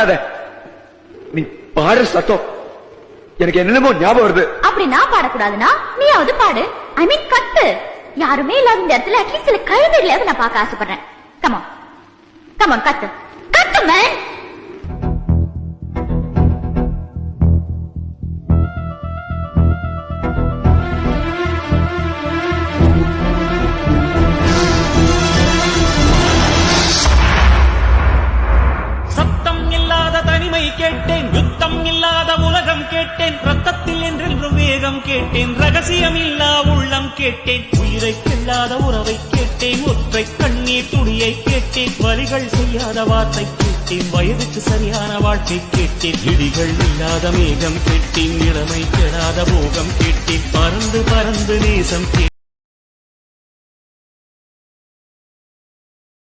பாடாத. நீ பாடுற சத்தம் எனக்கு என்னென்னமோ ஞாபகம் வருது. அப்படி நான் பாடக்கூடாதுன்னா நீயாவது பாடு. ஐ மீன் கத்து. யாருமே இல்லாத இந்த இடத்துல அட்லீஸ்ட் சில கழுதைகளையாவது நான் பார்க்க ஆசைப்படுறேன். கமான் கமான் கத்து கத்து மேன். கேட்டேன், யுத்தம் இல்லாத உலகம் கேட்டேன், ரத்தத்தில் என்றென்றும் வேகம் கேட்டேன், ரகசியம் இல்லா உள்ளம் கேட்டேன், உயிரை கொள்ளாத உறவை கேட்டேன், ஒற்றை கண்ணீர் துளியை கேட்டேன், வலிகள் செய்யாத வார்த்தை கேட்டேன், வயதுக்கு சரியான வாழ்க்கை கேட்டேன், இடிகள் இல்லாத மேகம் கேட்டேன், இளமை கெடாத போகம் கேட்டேன், பறந்து பறந்து நேசம் கேட்டேன்.